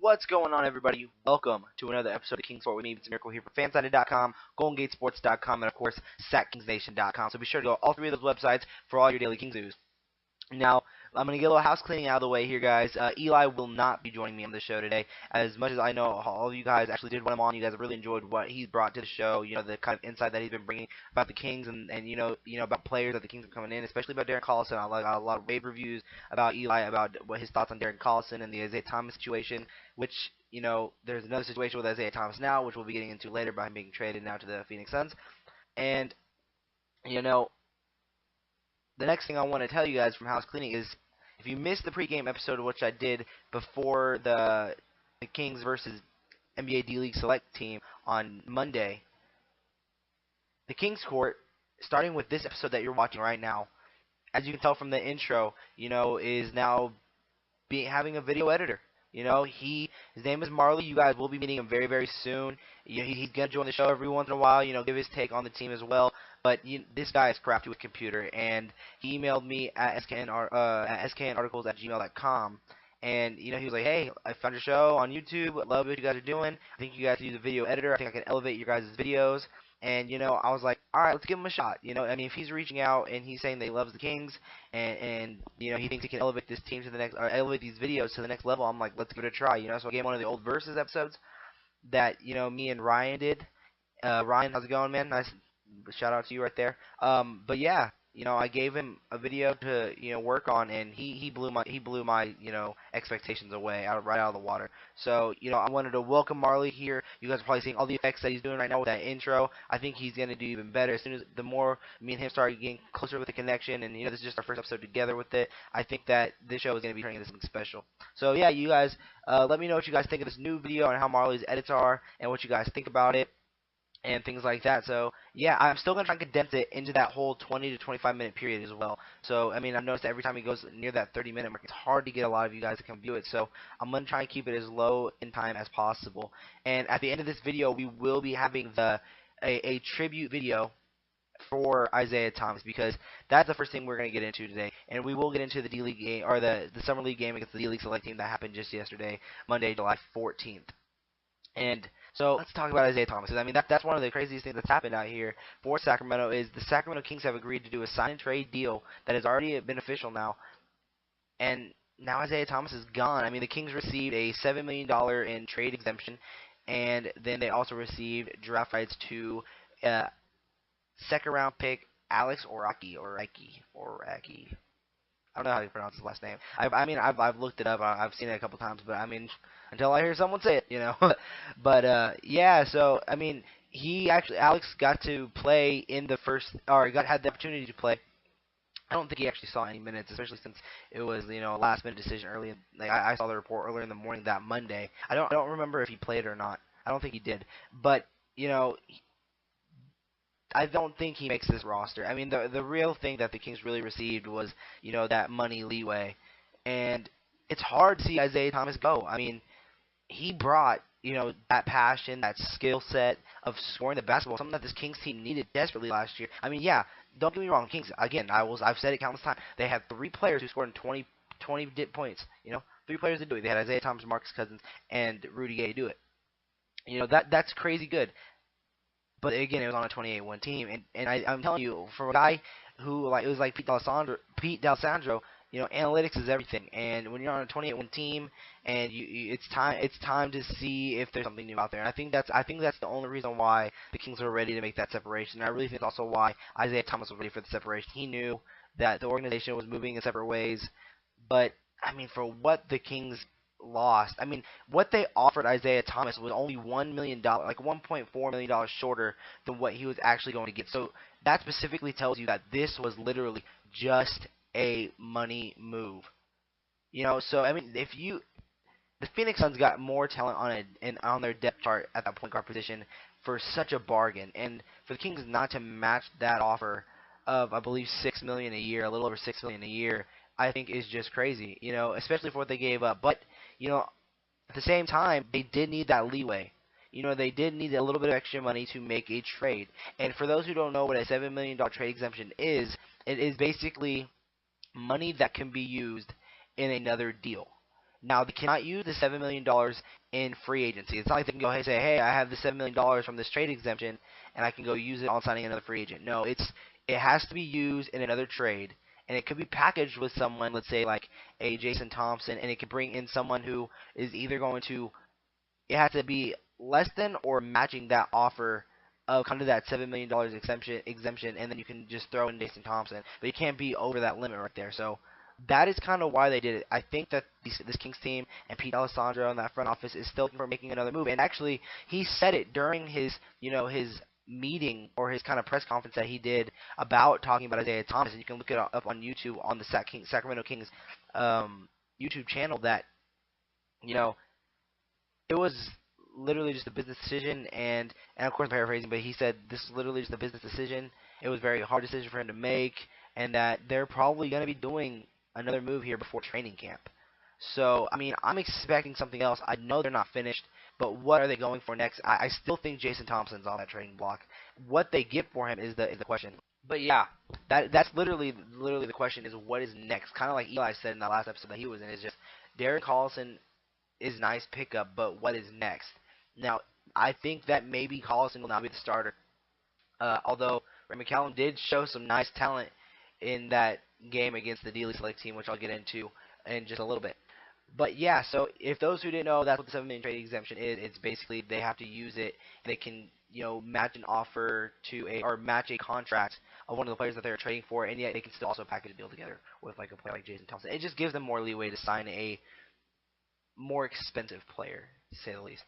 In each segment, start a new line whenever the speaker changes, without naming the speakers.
What's going on, everybody? Welcome to another episode of Kings Sport with me. It's a Miracle here for Fansided.com, GoldenGateSports.com, and of course, SacKingsNation.com. So be sure to go to all three of those websites for all your daily Kings news. Now, I'm going to get a little house cleaning out of the way here, guys. Eli will not be joining me on the show today. As much as I know all of you guys actually did want him on, you guys have really enjoyed what he's brought to the show, the kind of insight that he's been bringing about the Kings and about players that the Kings are coming in, especially about Darren Collison. I got a lot of rave reviews about Eli, about what his thoughts on Darren Collison and the Isaiah Thomas situation, which, there's another situation with Isaiah Thomas now, which we'll be getting into later by him being traded now to the Phoenix Suns. And, the next thing I want to tell you guys from house cleaning is, if you missed the pregame episode, which I did before the Kings versus NBA D-League Select team on Monday, the Kings court, starting with this episode that you're watching right now, as you can tell from the intro, is now having a video editor. His name is Marley. You guys will be meeting him very, very soon. He's gonna join the show every once in a while. Give his take on the team as well. But this guy is crafty with computer, and he emailed me at sknarticles@gmail.com, and he was like, "Hey, I found your show on YouTube. I love what you guys are doing. I think you guys need a video editor. I think I can elevate your guys' videos." And I was like, all right, let's give him a shot. If he's reaching out and he's saying that he loves the Kings and he thinks he can elevate this team to the next, or elevate these videos to the next level, I'm like, let's give it a try. So I gave him one of the old Versus episodes that me and Ryan did. Ryan, how's it going, man? Nice shout out to you right there. But yeah, I gave him a video to work on, and he blew my expectations away right out of the water. So I wanted to welcome Marley here. You guys are probably seeing all the effects that he's doing right now with that intro. I think he's gonna do even better as soon as the more me and him start getting closer with the connection, and this is just our first episode together with it. I think that this show is gonna be turning into something special. So yeah, you guys, let me know what you guys think of this new video and how Marley's edits are and what you guys think about it and things like that. So yeah, I'm still gonna try and condense it into that whole 20 to 25 minute period as well. So I've noticed that every time he goes near that 30-minute mark, it's hard to get a lot of you guys to come view it. So I'm gonna try and keep it as low in time as possible. And at the end of this video, we will be having a tribute video for Isaiah Thomas, because that's the first thing we're going to get into today. And we will get into the D-League game, or the Summer League game against the D-League Select team that happened just yesterday, Monday, July 14th. And so let's talk about Isaiah Thomas. That's one of the craziest things that's happened out here for Sacramento, is the Sacramento Kings have agreed to do a sign and trade deal that has already been official now. And now Isaiah Thomas is gone. The Kings received a $7 million in trade exemption, and then they also received draft rights to second round pick Alex Oraki. I don't know how you pronounce his last name. I've looked it up. I've seen it a couple times, but until I hear someone say it, But yeah, so Alex got to play in the first, or had the opportunity to play. I don't think he actually saw any minutes, especially since it was a last minute decision early. I saw the report earlier in the morning that Monday. I don't remember if he played or not. I don't think he did, but I don't think he makes this roster. The real thing that the Kings really received was, that money leeway. And it's hard to see Isaiah Thomas go. He brought, that passion, that skill set of scoring the basketball, something that this Kings team needed desperately last year. Yeah, don't get me wrong, Kings, again, I've said it countless times, they had three players who scored in 20 points. Three players that do it. They had Isaiah Thomas, Marcus Cousins, and Rudy Gay do it. That's crazy good. But again, it was on a 28-win team, and I'm telling you, for a guy who it was like Pete D'Alessandro, analytics is everything. And when you're on a 28-win team, and it's time to see if there's something new out there. And I think that's the only reason why the Kings were ready to make that separation. And I really think that's also why Isaiah Thomas was ready for the separation. He knew that the organization was moving in separate ways, but for what the Kings lost. What they offered Isaiah Thomas was only $1 million, like $1.4 million shorter than what he was actually going to get. So that specifically tells you that this was literally just a money move. So the Phoenix Suns got more talent on their depth chart at that point guard position for such a bargain, and for the Kings not to match that offer of, I believe, $6 million a year, a little over $6 million a year, I think is just crazy. Especially for what they gave up, but at the same time, they did need that leeway. They did need a little bit of extra money to make a trade. And for those who don't know what a $7 million trade exemption is, it is basically money that can be used in another deal. Now they cannot use the $7 million in free agency. It's not like they can go, hey, say, hey, I have the $7 million from this trade exemption, and I can go use it on signing another free agent. No, it has to be used in another trade, and it could be packaged with someone, let's say like a Jason Thompson, and it could bring in someone who is either going to, it has to be less than or matching that offer of kind of that $7 million exemption, and then you can just throw in Jason Thompson, but you can't be over that limit right there. So that is kind of why they did it. I think that this Kings team and Pete Alessandro and that front office is still looking for making another move. And actually, he said it during his his meeting or his kind of press conference that he did about talking about Isaiah Thomas, and you can look it up on YouTube on the Sacramento Kings YouTube channel that you know it was literally just a business decision, and of course I'm paraphrasing, but he said this is literally just a business decision. It was a very hard decision for him to make, and that they're probably going to be doing another move here before training camp. So I mean, I'm expecting something else. I know they're not finished, but what are they going for next? I still think Jason Thompson's on that trading block. What they get for him is the question. But yeah, that's literally the question is what is next? Kind of like Eli said in that last episode that he was in, is just Darren Collison is nice pickup, but what is next? Now, I think that maybe Collison will not be the starter. Although Ray McCallum did show some nice talent in that game against the D-League Select team, which I'll get into in just a little bit. But yeah, so if those who didn't know, that's what the 7 million trade exemption is. It's basically they have to use it. They can match an offer to a or match a contract of one of the players that they're trading for, and yet they can still also package a deal together with like a player like Jason Thompson. It just gives them more leeway to sign a more expensive player, to say the least.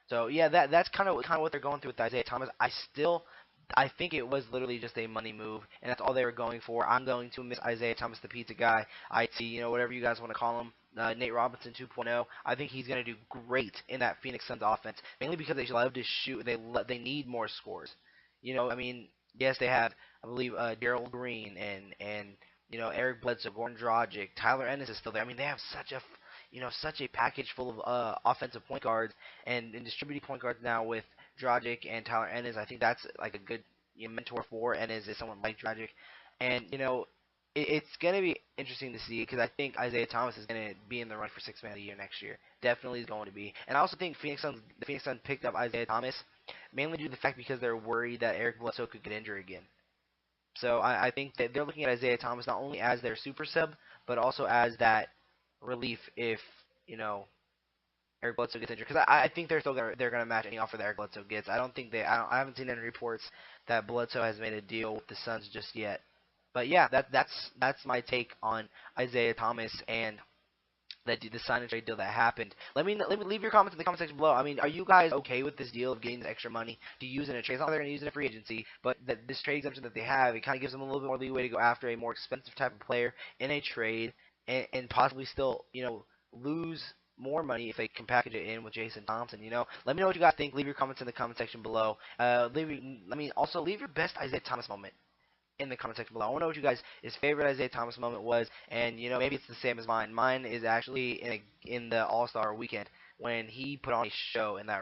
So yeah, that's kind of what they're going through with Isaiah Thomas. I think it was literally just a money move, and that's all they were going for. I'm going to miss Isaiah Thomas, the pizza guy, IT, whatever you guys want to call him, Nate Robinson 2.0. I think he's going to do great in that Phoenix Suns offense, mainly because they love to shoot. They need more scores. I mean, yes, they have, I believe, Daryl Green and Eric Bledsoe, Goran Dragic, Tyler Ennis is still there. I mean, they have such a package full of offensive point guards and distributing point guards now with Dragic and Tyler Ennis. I think that's like a good mentor for Ennis is someone like Dragic, and it's going to be interesting to see because I think Isaiah Thomas is going to be in the run for Sixth Man of the Year next year. Definitely is going to be, and I also think the Phoenix Suns picked up Isaiah Thomas mainly due to the fact because they're worried that Eric Bledsoe could get injured again. So I think that they're looking at Isaiah Thomas not only as their super sub, but also as that relief if Eric Bledsoe gets injured. Because I think they're gonna match any offer that Eric Bledsoe gets. I haven't seen any reports that Bledsoe has made a deal with the Suns just yet. But yeah, that's my take on Isaiah Thomas and the sign and trade deal that happened. Let me leave your comments in the comment section below. I mean, are you guys okay with this deal of getting this extra money to use in a trade? It's not like they're going to use it in a free agency, but this trade exemption that they have, it kind of gives them a little bit more leeway to go after a more expensive type of player in a trade and possibly still, lose more money if they can package it in with Jason Thompson. Let me know what you guys think. Leave your comments in the comment section below. Also leave your best Isaiah Thomas moment in the comment section below. I want to know what you guys' his favorite Isaiah Thomas moment was, and maybe it's the same as mine. Mine is actually in the All-Star weekend when he put on a show in that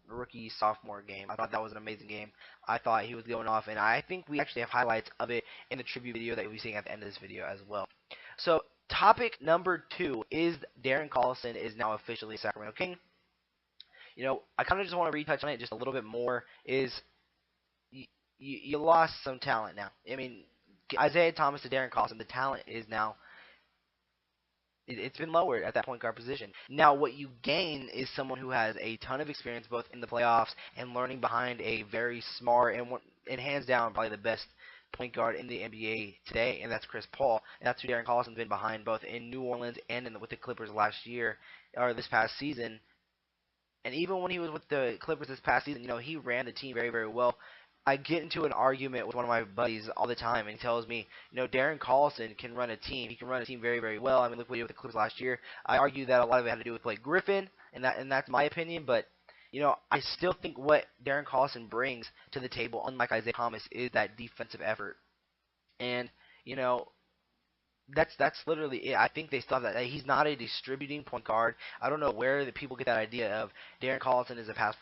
rookie sophomore game. I thought that was an amazing game. I thought he was going off, and I think we actually have highlights of it in the tribute video that you'll be seeing at the end of this video as well. So topic number 2 is Darren Collison is now officially a Sacramento King. I kind of just want to retouch on it just a little bit more. You lost some talent now. I mean, Isaiah Thomas to Darren Collison, the talent is now it's been lowered at that point guard position. Now, what you gain is someone who has a ton of experience both in the playoffs and learning behind a very smart and hands down probably the best point guard in the NBA today, and that's Chris Paul. And that's who Darren Collison's been behind both in New Orleans and with the Clippers last year or this past season. And even when he was with the Clippers this past season, he ran the team very, very well. I get into an argument with one of my buddies all the time, and he tells me, Darren Collison can run a team. He can run a team very, very well. I mean, look what he did with the Clippers last year. I argue that a lot of it had to do with Blake Griffin, and that's my opinion. But I still think what Darren Collison brings to the table, unlike Isaiah Thomas, is that defensive effort. And that's literally it. I think they still have that. He's not a distributing point guard. I don't know where the people get that idea of Darren Collison is a pass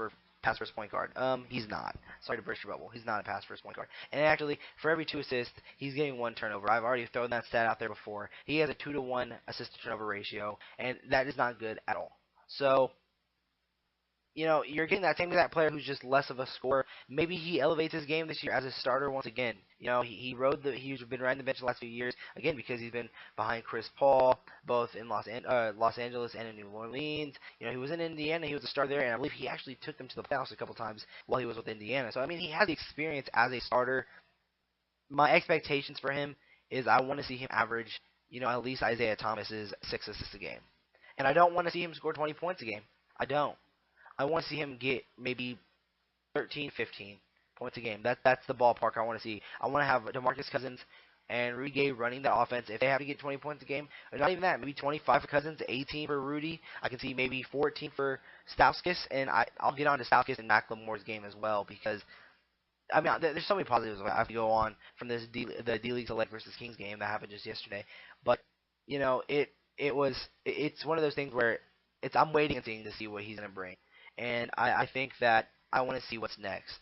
pass first point guard. He's not. Sorry to burst your bubble. He's not a pass first point guard. And actually, for every 2 assists, he's getting 1 turnover. I've already thrown that stat out there before. He has a 2-to-1 assist to turnover ratio, and that is not good at all. So, you're getting that same exact player who's just less of a scorer. Maybe he elevates his game this year as a starter once again. He's been riding the bench the last few years again because he's been behind Chris Paul, both in Los Angeles and in New Orleans. He was in Indiana, he was a starter there, and I believe he actually took them to the playoffs a couple times while he was with Indiana. So I mean, he has the experience as a starter. My expectations for him is I want to see him average, at least Isaiah Thomas's 6 assists a game, and I don't want to see him score 20 points a game. I don't. I want to see him get maybe 13, 15 points a game. That's the ballpark I want to see. I want to have DeMarcus Cousins and Rudy Gay running the offense. If they have to get 20 points a game, or not even that, maybe 25 for Cousins, 18 for Rudy. I can see maybe 14 for Stauskas, and I'll get on to Stauskas and Macklemore's game as well because I mean, there's so many positives I have to go on from the D-League Select versus Kings game that happened just yesterday. But it's one of those things where I'm waiting and seeing to see what he's gonna bring, and I think that I want to see what's next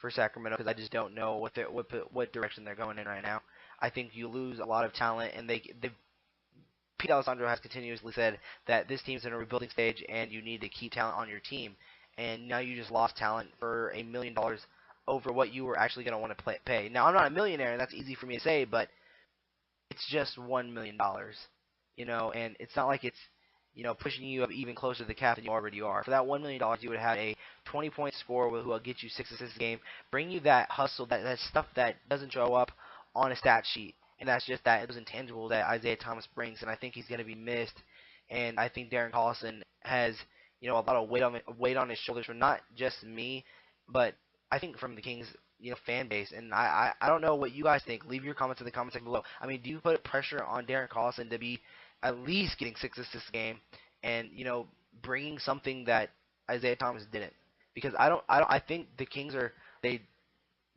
for Sacramento because I just don't know what direction they're going in right now. I think you lose a lot of talent, and Pete Alessandro has continuously said that this team's in a rebuilding stage and you need to keep talent on your team. And now you just lost talent for $1 million over what you were actually going to want to pay. Now, I'm not a millionaire, and that's easy for me to say, but it's just $1 million, and it's not like it's, pushing you up even closer to the cap than you already are. For that $1 million, you would have a 20-point scorer who will get you 6 assists a game, bring you that hustle, that stuff that doesn't show up on a stat sheet. And that's just those intangibles that Isaiah Thomas brings, and I think he's going to be missed. And I think Darren Collison has, a lot of weight on his shoulders from not just me, but I think from the Kings, fan base. And I don't know what you guys think. Leave your comments in the comment section below. I mean, do you put pressure on Darren Collison to be at least getting 6 assists a game, and bringing something that Isaiah Thomas didn't? Because I think the Kings they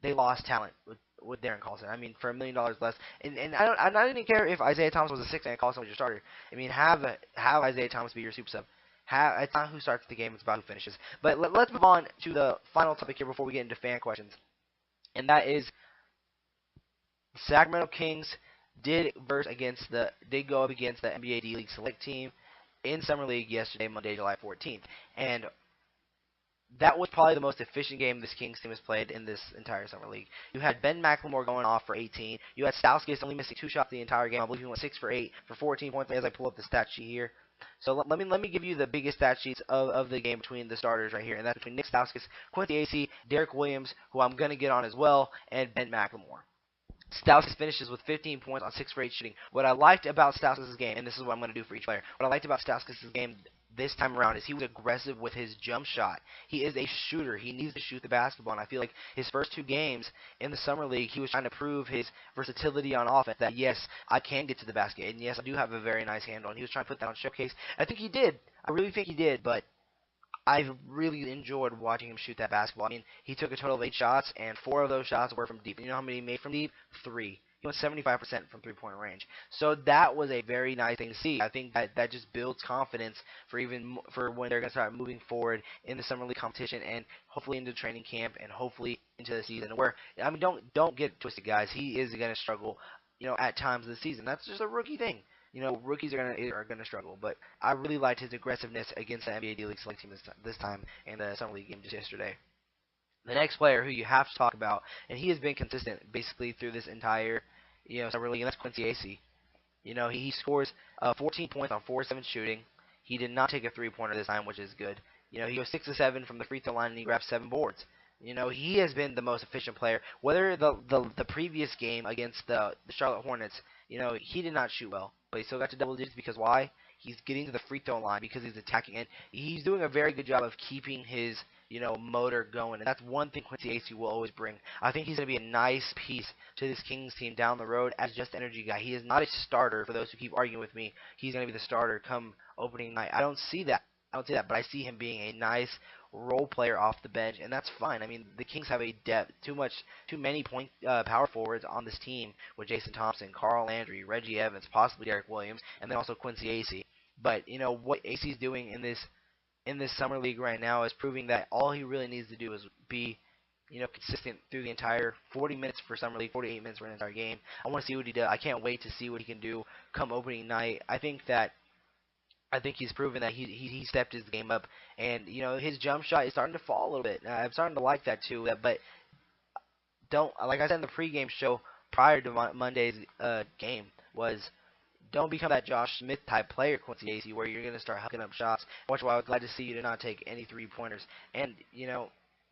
lost talent with Darren Collison. I mean, for $1 million less, and I don't even care if Isaiah Thomas was a 6 and Collison was your starter. I mean, have Isaiah Thomas be your super sub. It's not who starts the game; it's about who finishes. But let's move on to the final topic here before we get into fan questions, and that is Sacramento Kings did go up against the NBA D-League Select team in Summer League yesterday, Monday, July 14th, and that was probably the most efficient game this Kings team has played in this entire Summer League. You had Ben McLemore going off for 18. You had Stauskas only missing 2 shots the entire game. I believe he went 6 for 8 for 14 points as I pull up the stat sheet here. So let me give you the biggest stat sheets of the game between the starters right here, and that's between Nick Stauskas, Quincy Acee, Derek Williams, who I'm going to get on as well, and Ben McLemore. Stauskas finishes with 15 points on 6 for 8 shooting. What I liked about Stauskas' game, and this is what I'm going to do for each player, what I liked about Stauskas' game this time around is he was aggressive with his jump shot. He is a shooter. He needs to shoot the basketball, and I feel like his first 2 games in the Summer League, he was trying to prove his versatility on offense, that yes, I can get to the basket, and yes, I do have a very nice handle, and he was trying to put that on showcase. I think he did. I really think he did, but I've really enjoyed watching him shoot that basketball. I mean, he took a total of 8 shots, and 4 of those shots were from deep. And you know how many he made from deep? 3. He went 75% from three-point range. So that was a very nice thing to see. I think that just builds confidence for when they're going to start moving forward in the Summer League competition and hopefully into training camp and hopefully into the season. Where, I mean, don't get twisted, guys. He is going to struggle, at times of the season. That's just a rookie thing. Rookies are gonna struggle, but I really liked his aggressiveness against the NBA D-League Select team this time in the Summer League game just yesterday. The next player who you have to talk about, and he has been consistent basically through this entire Summer League, and that's Quincy Acee. He scores 14 points on 4-7 shooting. He did not take a three-pointer this time, which is good. He goes 6 of 7 from the free throw line, and he grabs 7 boards. He has been the most efficient player. Whether the previous game against the Charlotte Hornets, he did not shoot well, but he still got to double digits because why? He's getting to the free throw line because he's attacking, and he's doing a very good job of keeping his motor going, and that's one thing Quincy Acee will always bring. I think he's going to be a nice piece to this Kings team down the road as just an energy guy. He is not a starter. For those who keep arguing with me, he's going to be the starter come opening night. I don't see that, but I see him being a nice role player off the bench, and that's fine. I mean, the Kings have a depth, too many power forwards on this team with Jason Thompson, Carl Landry, Reggie Evans, possibly Derek Williams, and then also Quincy Acee. But what Acee's doing in this in this summer league right now is proving that all he really needs to do is be, consistent through the entire 40 minutes for summer league, 48 minutes for an entire game. I want to see what he does. I can't wait to see what he can do come opening night. I think he's proven that he stepped his game up, and his jump shot is starting to fall a little bit. I'm starting to like that too. But don't, like I said in the pregame show prior to Monday's game, was don't become that Josh Smith type player, Quincy Acey, where you're gonna start hooking up shots. Which why I was glad to see you did not take any 3-pointers. And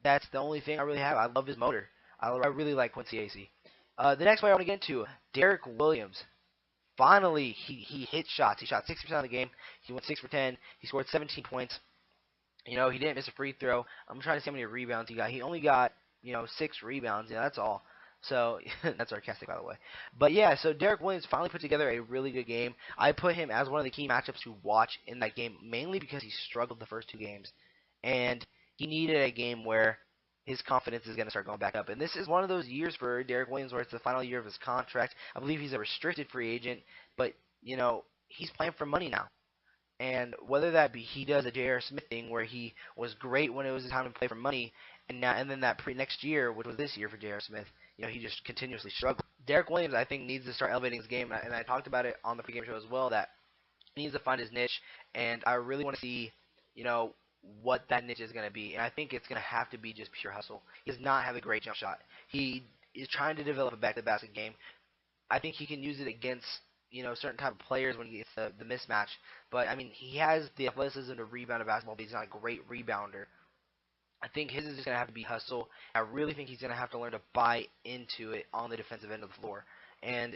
that's the only thing I really have. I love his motor. I really like Quincy Acey. The next player I want to get into, Derek Williams. Finally, he hit shots. He shot 60% of the game. He went 6 for 10. He scored 17 points. He didn't miss a free throw. I'm trying to see how many rebounds he got. He only got, 6 rebounds. Yeah, that's all. So, that's sarcastic, by the way. But, yeah, so Derek Williams finally put together a really good game. I put him as one of the key matchups to watch in that game, mainly because he struggled the first 2 games. And he needed a game where his confidence is going to start going back up. And this is one of those years for Derek Williams where it's the final year of his contract. I believe he's a restricted free agent, but, he's playing for money now. And whether that be he does a J.R. Smith thing where he was great when it was time to play for money, and then that next year, which was this year for J.R. Smith, he just continuously struggled. Derek Williams, I think, needs to start elevating his game, and I talked about it on the pregame show as well, that he needs to find his niche, and I really want to see, what that niche is going to be. And I think it's going to have to be just pure hustle. He does not have a great jump shot. He is trying to develop a back-to-basket game. I think he can use it against certain type of players when he gets the mismatch. But I mean, he has the athleticism to rebound a basketball, but he's not a great rebounder. I think his is just gonna have to be hustle. I really think he's gonna have to learn to buy into it on the defensive end of the floor. And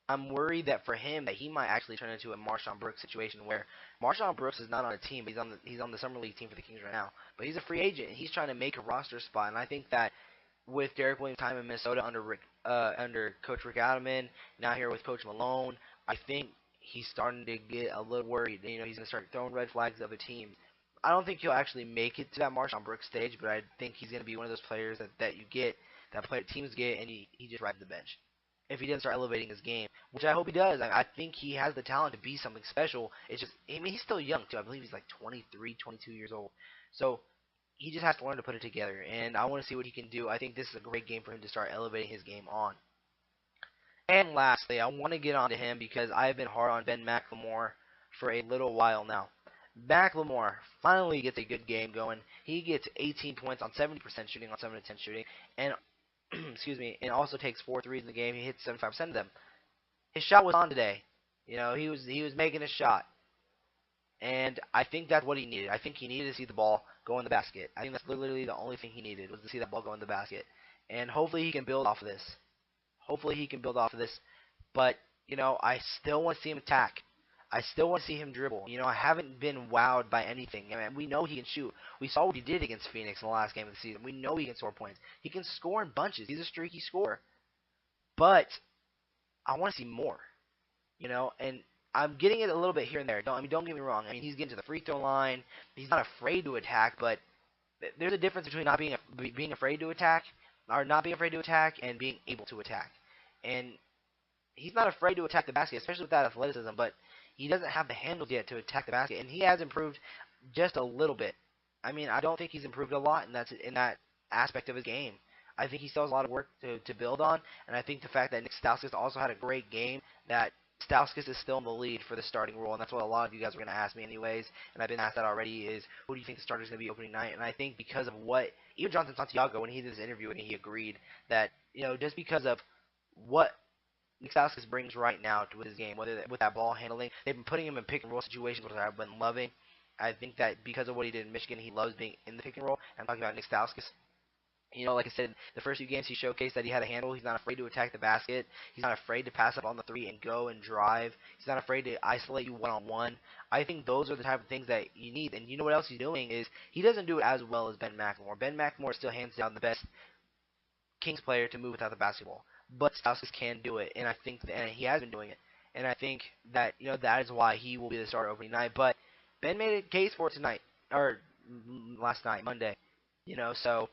I'm worried that for him that he might actually turn into a Marshawn Brooks situation where Marshawn Brooks is not on a team, but he's on the summer league team for the Kings right now. But he's a free agent and he's trying to make a roster spot. And I think that with Derek Williams' time in Minnesota under Coach Rick Adelman, now here with Coach Malone, I think he's starting to get a little worried. He's going to start throwing red flags at other teams. I don't think he'll actually make it to that Marshawn Brooks stage, but I think he's going to be one of those players that teams get, and he just rides the bench. If he doesn't start elevating his game, which I hope he does. I think he has the talent to be something special. It's just, I mean, he's still young too. I believe he's like 23, 22 years old. So he just has to learn to put it together, and I want to see what he can do. I think this is a great game for him to start elevating his game on. And lastly, I want to get on to him because I've been hard on Ben McLemore for a little while now. McLemore finally gets a good game going. He gets 18 points on 70% shooting, on 7 to 10 shooting, and excuse me, and also takes 4 threes in the game. He hits 75% of them. His shot was on today. He was making a shot. And I think that's what he needed. I think he needed to see the ball go in the basket. I think that's literally the only thing he needed was to see that ball go in the basket. And hopefully he can build off of this. But, I still want to see him attack. I still want to see him dribble. I haven't been wowed by anything. I mean, we know he can shoot. We saw what he did against Phoenix in the last game of the season. We know he can score points. He can score in bunches. He's a streaky scorer. But I want to see more. And I'm getting it a little bit here and there. Don't get me wrong. I mean, he's getting to the free throw line. He's not afraid to attack, but there's a difference between not being afraid to attack, or not being afraid to attack, and being able to attack. And he's not afraid to attack the basket, especially with that athleticism, but he doesn't have the handles yet to attack the basket, and he has improved just a little bit. I mean, I don't think he's improved a lot in that aspect of his game. I think he still has a lot of work to build on, and I think the fact that Nick Stauskas also had a great game, that Stauskas is still in the lead for the starting role, and that's what a lot of you guys are going to ask me anyways, and I've been asked that already, is who do you think the starter is going to be opening night? And I think because of what, even Jonathan Santiago, when he did this interview with me, he agreed that, just because of what Nick Stauskas brings right now to his game, whether with that ball handling, they've been putting him in pick and roll situations, which I've been loving. I think that because of what he did in Michigan, he loves being in the pick and roll. I'm talking about Nick Stauskas. Like I said, the first few games he showcased that he had a handle. He's not afraid to attack the basket. He's not afraid to pass up on the three and go and drive. He's not afraid to isolate you one-on-one. I think those are the type of things that you need. And you know what else he's doing is he doesn't do it as well as Ben McLemore. Ben McLemore is still hands down the best Kings player to move without the basketball. But Stauskas can do it, and I think and he has been doing it. And I think that that is why he will be the starter opening night. But Ben made a case for it tonight, or last night, Monday. So.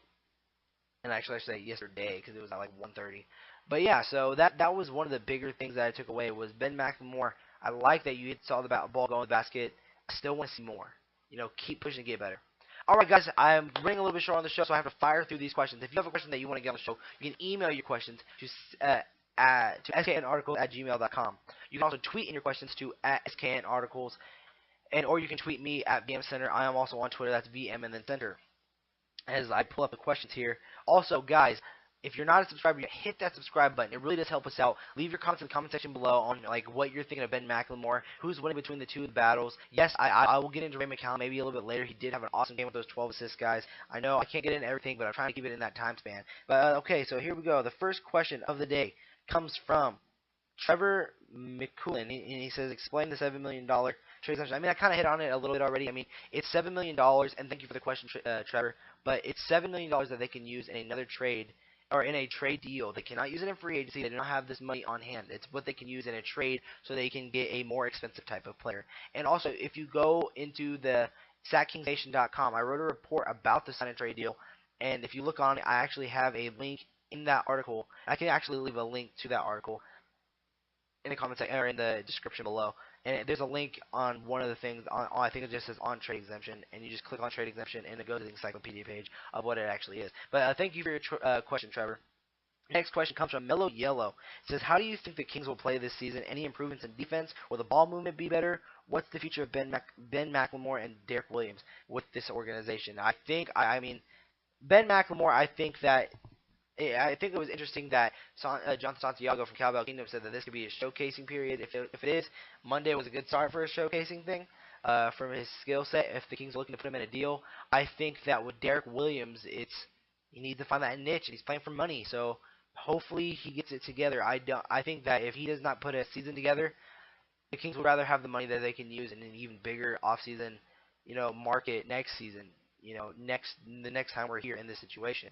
And actually, I should say yesterday because it was at like 1:30. But yeah, so that was one of the bigger things that I took away was Ben McLemore. I like that you saw the ball go in the basket. I still want to see more. keep pushing to get better. Alright guys, I'm running a little bit short on the show, so I have to fire through these questions. If you have a question that you want to get on the show, you can email your questions to sknarticles@gmail.com. You can also tweet in your questions to @sknarticles, or you can tweet me at VMCenter. I am also on Twitter, that's VM and then Center. As I pull up the questions here. Also, guys, if you're not a subscriber yet, hit that subscribe button. It really does help us out. Leave your comments in the comment section below on what you're thinking of Ben McLemore, who's winning between the two battles. Yes, I will get into Ray McCallum maybe a little bit later. He did have an awesome game with those 12 assists, guys. I know I can't get into everything, but I'm trying to keep it in that time span. But okay, so here we go. The first question of the day comes from Trevor McCoolin, and he says, explain the $7 million trade extension. I mean, I kind of hit on it a little bit already. I mean, it's $7 million, and thank you for the question, Trevor, but it's $7 million that they can use in another trade, or in a trade deal. They cannot use it in free agency. They do not have this money on hand. It's what they can use in a trade so they can get a more expensive type of player. And also, if you go into the SacKingsNation.com, I wrote a report about the sign and trade deal, and if you look on it, I actually have a link in that article. I can actually leave a link to that article in the comment section or in the description below, and there's a link on one of the things. I think it just says on trade exemption, and you just click on trade exemption, and it goes to the encyclopedia page of what it actually is. But thank you for your question, Trevor. Next question comes from Mellow Yellow. It says, how do you think the Kings will play this season? Any improvements in defense? Will the ball movement be better? What's the future of Ben McLemore and Derek Williams with this organization? I mean, Ben McLemore, I think it was interesting that Jonathan Santiago from Cowbell Kingdom said that this could be a showcasing period. If it is, Monday was a good start for a showcasing thing from his skill set. If the Kings are looking to put him in a deal, I think that with Derek Williams, he needs to find that niche, and he's playing for money. So hopefully he gets it together. I think that if he does not put a season together, the Kings would rather have the money that they can use in an even bigger offseason, market next season. The next time we're here in this situation.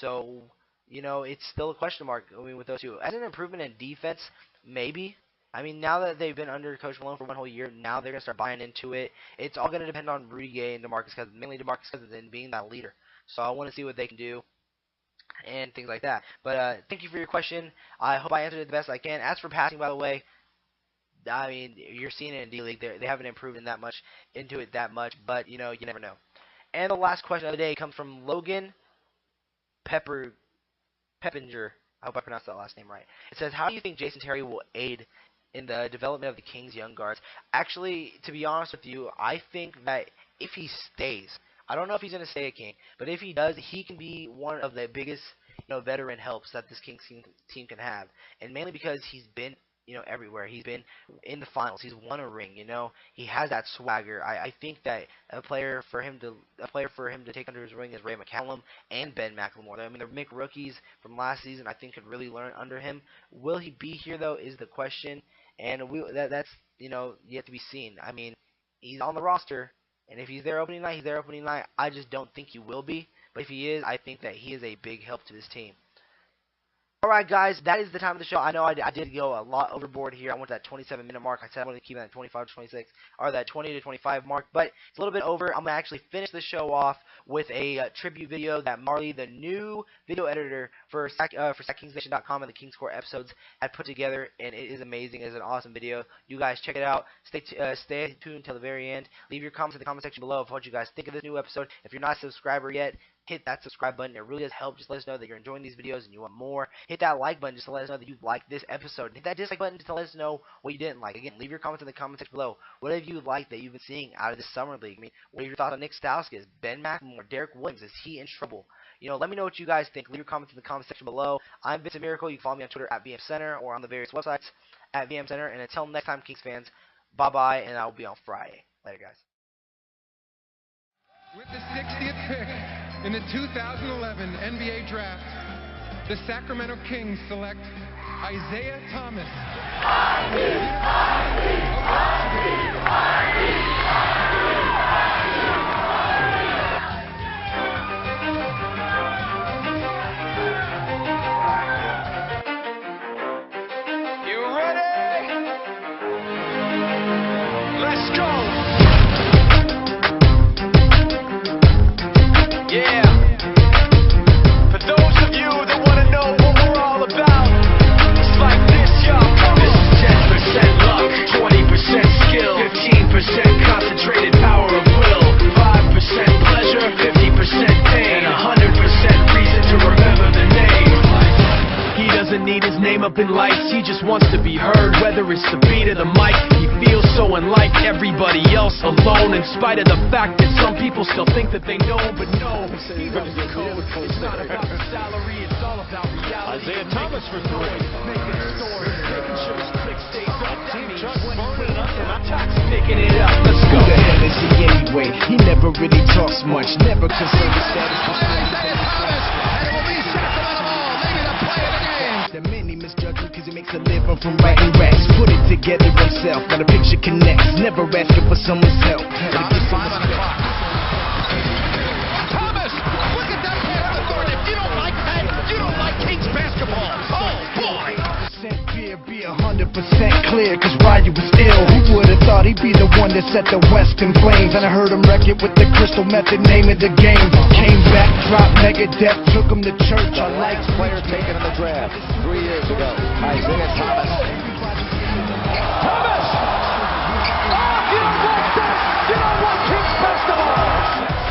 So, it's still a question mark. I mean, with those two, as an improvement in defense, maybe. I mean, now that they've been under Coach Malone for one whole year, now they're gonna start buying into it. It's all gonna depend on Rudy Gay and DeMarcus Cousins, mainly DeMarcus Cousins, and being that leader. So I want to see what they can do and things like that. But thank you for your question. I hope I answered it the best I can. As for passing, by the way, I mean, you're seeing it in D-League. They haven't improved into it that much, but you never know. And the last question of the day comes from Logan Peppinger. I hope I pronounced that last name right. It says, how do you think Jason Terry will aid in the development of the Kings' young guards? Actually, to be honest with you, I think that if he stays, I don't know if he's going to stay a King, but if he does, he can be one of the biggest veteran helps that this Kings team can have. And mainly because he's been everywhere. He's been in the finals. He's won a ring. He has that swagger. I think that a player for him to take under his wing is Ray McCallum and Ben McLemore. I mean, they're mixed rookies from last season. I think could really learn under him. Will he be here though? Is the question, and that's yet to be seen. I mean, he's on the roster, and if he's there opening night, he's there opening night. I just don't think he will be. But if he is, I think that he is a big help to this team. Alright guys, that is the time of the show. I know I did go a lot overboard here. I went to that 27-minute mark. I said I wanted to keep it at 25 to 26, or that 20 to 25 mark, but it's a little bit over. I'm going to actually finish the show off with a tribute video that Marley, the new video editor for SacKingsNation.com and the Kings Court episodes, had put together, and it is amazing. It is an awesome video. You guys check it out. Stay tuned until the very end. Leave your comments in the comment section below of what you guys think of this new episode. If you're not a subscriber yet, hit that subscribe button. It really does help. Just let us know that you're enjoying these videos and you want more. Hit that like button just to let us know that you like this episode. Hit that dislike button just to let us know what you didn't like. Again, leave your comments in the comment section below. What have you liked that you've been seeing out of this summer league? I mean, what are your thoughts on Nick Stauskas, Ben McLemore, Derek Williams? Is he in trouble? Let me know what you guys think. Leave your comments in the comment section below. I'm Vincent Miracle. You can follow me on Twitter at VMCenter or on the various websites at VMCenter. And until next time, Kings fans, bye-bye, and I'll be on Friday. Later, guys.
With the 60th pick in the 2011 NBA Draft, the Sacramento Kings select Isaiah Thomas. You ready? Let's go! Yeah. For those of you that want to know what we're all about, it's like this, y'all. This is 10% luck, 20% skill, 15% confidence.
doesn't need his name up in lights, he just wants to be heard, whether it's the beat of the mic. He feels so unlike everybody else, alone, in spite of the fact that some people still think that they know, but no, he knows the code. It's not about the salary, it's all about reality.
Isaiah Thomas for three.
Making stories, making sure his click stays up. That means when he clean up and attacks, picking it up. Let's go.
Who the hell is he anyway? He never really talks much, never concerned with status.
Isaiah Thomas, and it will be Sacramento ball, maybe the play of the game.
The many misjudge him because he makes a living from writing raps. Put it together himself, now the picture connects. Never asking for someone's help.
Thomas, 5 on the clock. Thomas, look at that pass to Thornton. If you don't like that, you don't like Kings basketball. Oh, boy.
Be 100% clear, cause Ryu was ill. Who would've thought he'd be the one that set the West in flames? And I heard him wreck it with the crystal method, name of the game. Came back, dropped Megadeth, took him to church. I like
Player taken in the draft 3 years ago. Isaiah Thomas. Thomas! Oh, you don't want that! You don't want Kings basketball!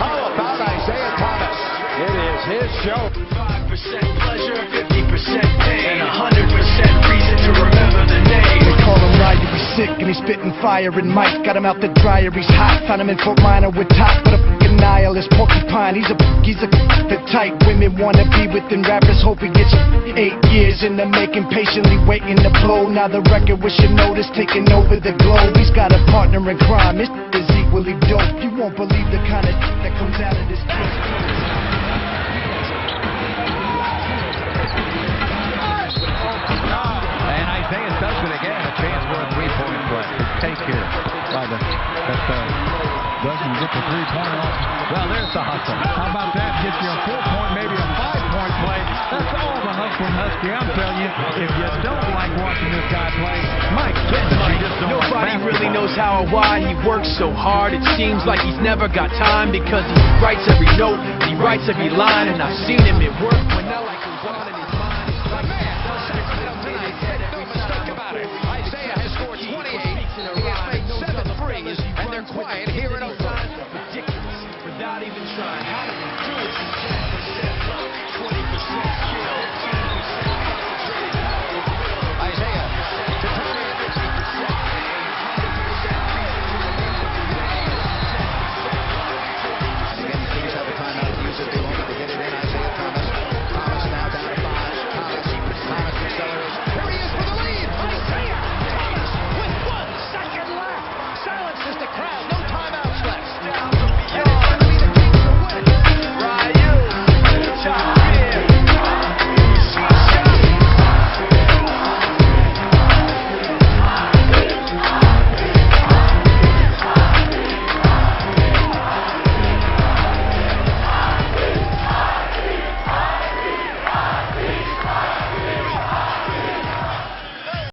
How about Isaiah Thomas? It is his show.
5% pleasure, 50% pain, 100% reason to remember the name.
They call him Ryu, he's sick and he's spitting fire. And Mike got him out the dryer, he's hot. Found him in Fort Minor with top, but a fucking nihilist porcupine. He's a the type women wanna be within. Rappers hope he gets 8 years in the making, patiently waiting to blow. Now the record with your notice taking over the globe. He's got a partner in crime, his is equally dope. You won't believe the kind of that comes out of this kid.
And Isaiah does it again. A chance for a three-point play. Take here by the doesn't get the three-pointer off. Well, there's the hustle. How about that? Gets you a 4-point, maybe a 5-point play. That's all the hustling Husky. I'm telling you, if you don't like watching this guy play, my goodness, you just don't
Nobody
like
really knows how or why he works so hard. It seems like he's never got time because he writes every note, he writes every line, and I've seen him at work when that like goes on in his mind. It's like
No mistake about it. Isaiah has scored 28. He has made 7 threes, and they're quiet here in Oakland.